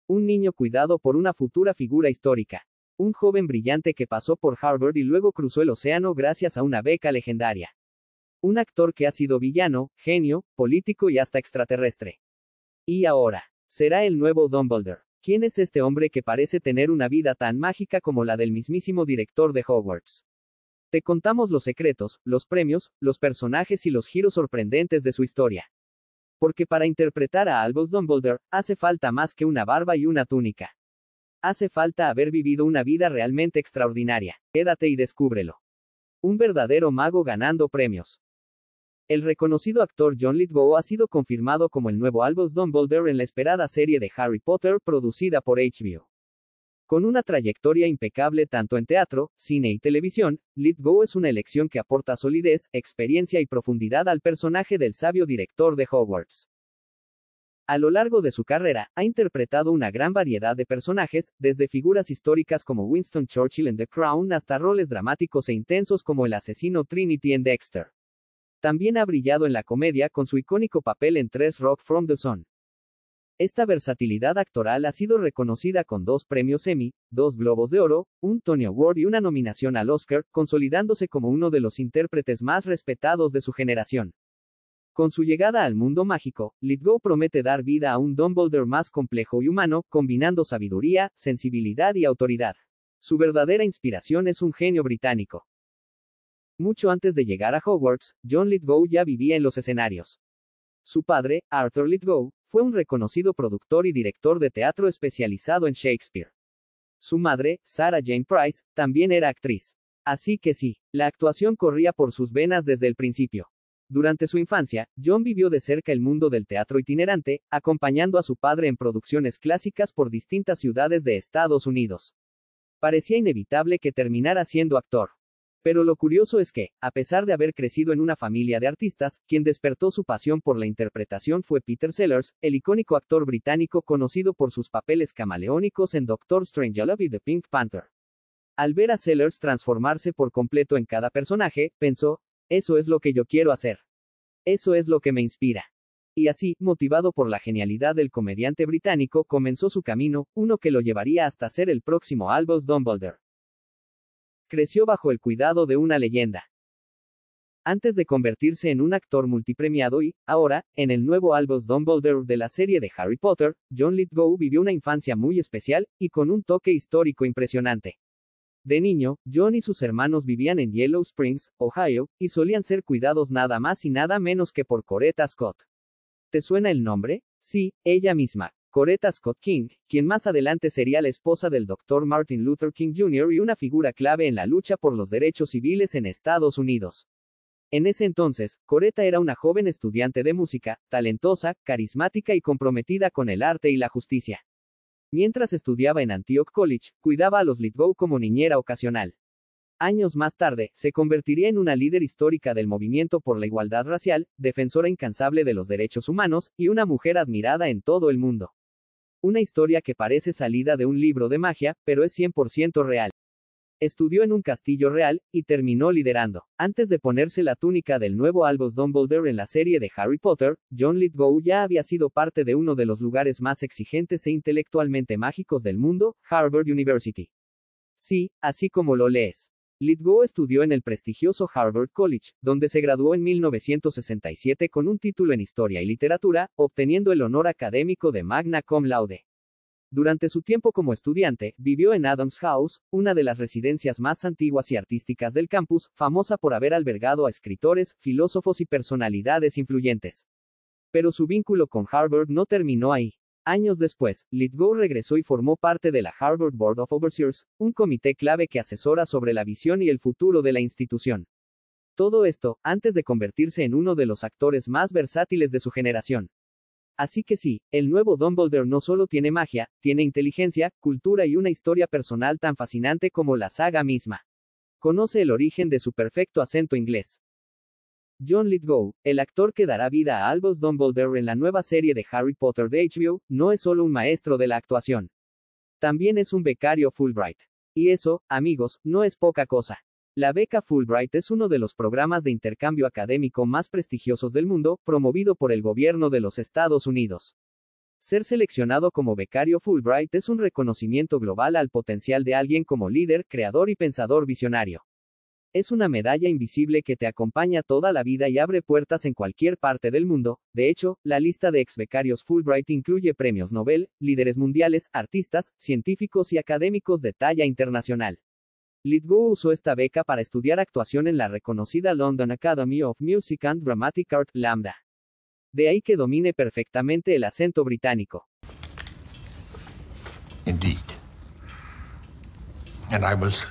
Un niño cuidado por una futura figura histórica. Un joven brillante que pasó por Harvard y luego cruzó el océano gracias a una beca legendaria. Un actor que ha sido villano, genio, político y hasta extraterrestre. Y ahora, será el nuevo Dumbledore. ¿Quién es este hombre que parece tener una vida tan mágica como la del mismísimo director de Hogwarts? Te contamos los secretos, los premios, los personajes y los giros sorprendentes de su historia. Porque para interpretar a Albus Dumbledore, hace falta más que una barba y una túnica. Hace falta haber vivido una vida realmente extraordinaria. Quédate y descúbrelo. Un verdadero mago ganando premios. El reconocido actor John Lithgow ha sido confirmado como el nuevo Albus Dumbledore en la esperada serie de Harry Potter producida por HBO. Con una trayectoria impecable tanto en teatro, cine y televisión, Lithgow es una elección que aporta solidez, experiencia y profundidad al personaje del sabio director de Hogwarts. A lo largo de su carrera, ha interpretado una gran variedad de personajes, desde figuras históricas como Winston Churchill en The Crown hasta roles dramáticos e intensos como el asesino Trinity en Dexter. También ha brillado en la comedia con su icónico papel en 3 Rock from the Sun. Esta versatilidad actoral ha sido reconocida con 2 premios Emmy, 2 Globos de Oro, un Tony Award y una nominación al Oscar, consolidándose como uno de los intérpretes más respetados de su generación. Con su llegada al mundo mágico, Lithgow promete dar vida a un Dumbledore más complejo y humano, combinando sabiduría, sensibilidad y autoridad. Su verdadera inspiración es un genio británico. Mucho antes de llegar a Hogwarts, John Lithgow ya vivía en los escenarios. Su padre, Arthur Lithgow, fue un reconocido productor y director de teatro especializado en Shakespeare. Su madre, Sarah Jane Price, también era actriz. Así que sí, la actuación corría por sus venas desde el principio. Durante su infancia, John vivió de cerca el mundo del teatro itinerante, acompañando a su padre en producciones clásicas por distintas ciudades de Estados Unidos. Parecía inevitable que terminara siendo actor. Pero lo curioso es que, a pesar de haber crecido en una familia de artistas, quien despertó su pasión por la interpretación fue Peter Sellers, el icónico actor británico conocido por sus papeles camaleónicos en Doctor Strangelove y The Pink Panther. Al ver a Sellers transformarse por completo en cada personaje, pensó, eso es lo que yo quiero hacer. Eso es lo que me inspira. Y así, motivado por la genialidad del comediante británico, comenzó su camino, uno que lo llevaría hasta ser el próximo Albus Dumbledore. Creció bajo el cuidado de una leyenda. Antes de convertirse en un actor multipremiado y, ahora, en el nuevo Albus Dumbledore de la serie de Harry Potter, John Lithgow vivió una infancia muy especial, y con un toque histórico impresionante. De niño, John y sus hermanos vivían en Yellow Springs, Ohio, y solían ser cuidados nada más y nada menos que por Coretta Scott. ¿Te suena el nombre? Sí, ella misma. Coretta Scott King, quien más adelante sería la esposa del Dr. Martin Luther King Jr. y una figura clave en la lucha por los derechos civiles en Estados Unidos. En ese entonces, Coretta era una joven estudiante de música, talentosa, carismática y comprometida con el arte y la justicia. Mientras estudiaba en Antioch College, cuidaba a los Lithgow como niñera ocasional. Años más tarde, se convertiría en una líder histórica del movimiento por la igualdad racial, defensora incansable de los derechos humanos, y una mujer admirada en todo el mundo. Una historia que parece salida de un libro de magia, pero es 100% real. Estudió en un castillo real, y terminó liderando. Antes de ponerse la túnica del nuevo Albus Dumbledore en la serie de Harry Potter, John Lithgow ya había sido parte de uno de los lugares más exigentes e intelectualmente mágicos del mundo, Harvard University. Sí, así como lo lees. Lithgow estudió en el prestigioso Harvard College, donde se graduó en 1967 con un título en Historia y Literatura, obteniendo el honor académico de Magna Cum Laude. Durante su tiempo como estudiante, vivió en Adams House, una de las residencias más antiguas y artísticas del campus, famosa por haber albergado a escritores, filósofos y personalidades influyentes. Pero su vínculo con Harvard no terminó ahí. Años después, Lithgow regresó y formó parte de la Harvard Board of Overseers, un comité clave que asesora sobre la visión y el futuro de la institución. Todo esto, antes de convertirse en uno de los actores más versátiles de su generación. Así que sí, el nuevo Dumbledore no solo tiene magia, tiene inteligencia, cultura y una historia personal tan fascinante como la saga misma. Conoce el origen de su perfecto acento inglés. John Lithgow, el actor que dará vida a Albus Dumbledore en la nueva serie de Harry Potter de HBO, no es solo un maestro de la actuación. También es un becario Fulbright. Y eso, amigos, no es poca cosa. La beca Fulbright es uno de los programas de intercambio académico más prestigiosos del mundo, promovido por el gobierno de los Estados Unidos. Ser seleccionado como becario Fulbright es un reconocimiento global al potencial de alguien como líder, creador y pensador visionario. Es una medalla invisible que te acompaña toda la vida y abre puertas en cualquier parte del mundo. De hecho, la lista de ex-becarios Fulbright incluye premios Nobel, líderes mundiales, artistas, científicos y académicos de talla internacional. Lithgow usó esta beca para estudiar actuación en la reconocida London Academy of Music and Dramatic Art, Lambda. De ahí que domine perfectamente el acento británico. Indeed. And I was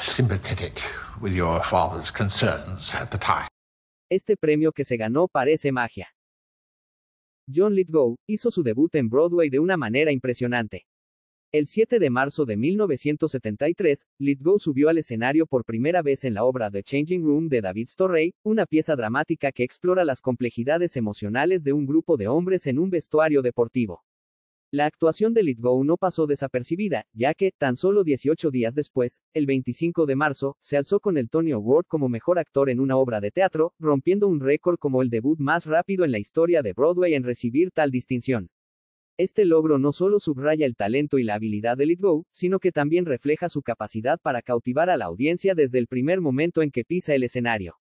sympathetic with your father's concerns at the time. Este premio que se ganó parece magia. John Lithgow hizo su debut en Broadway de una manera impresionante. El 7 de marzo de 1973, Lithgow subió al escenario por primera vez en la obra The Changing Room de David Storey, una pieza dramática que explora las complejidades emocionales de un grupo de hombres en un vestuario deportivo. La actuación de Lithgow no pasó desapercibida, ya que, tan solo 18 días después, el 25 de marzo, se alzó con el Tony Award como mejor actor en una obra de teatro, rompiendo un récord como el debut más rápido en la historia de Broadway en recibir tal distinción. Este logro no solo subraya el talento y la habilidad de Lithgow, sino que también refleja su capacidad para cautivar a la audiencia desde el primer momento en que pisa el escenario.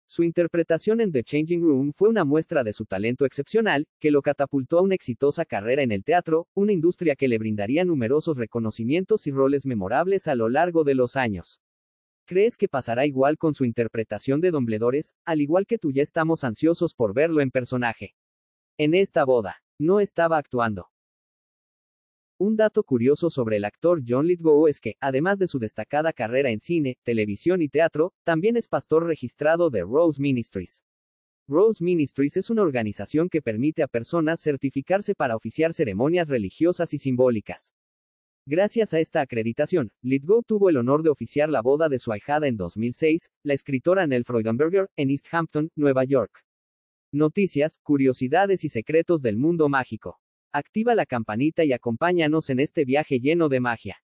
Su interpretación en The Changing Room fue una muestra de su talento excepcional, que lo catapultó a una exitosa carrera en el teatro, una industria que le brindaría numerosos reconocimientos y roles memorables a lo largo de los años. ¿Crees que pasará igual con su interpretación de Dumbledore? Al igual que tú, ya estamos ansiosos por verlo en personaje. En esta boda, no estaba actuando. Un dato curioso sobre el actor John Lithgow es que, además de su destacada carrera en cine, televisión y teatro, también es pastor registrado de Rose Ministries. Rose Ministries es una organización que permite a personas certificarse para oficiar ceremonias religiosas y simbólicas. Gracias a esta acreditación, Lithgow tuvo el honor de oficiar la boda de su ahijada en 2006, la escritora Nell Freudenberger, en East Hampton, Nueva York. Noticias, curiosidades y secretos del mundo mágico. Activa la campanita y acompáñanos en este viaje lleno de magia.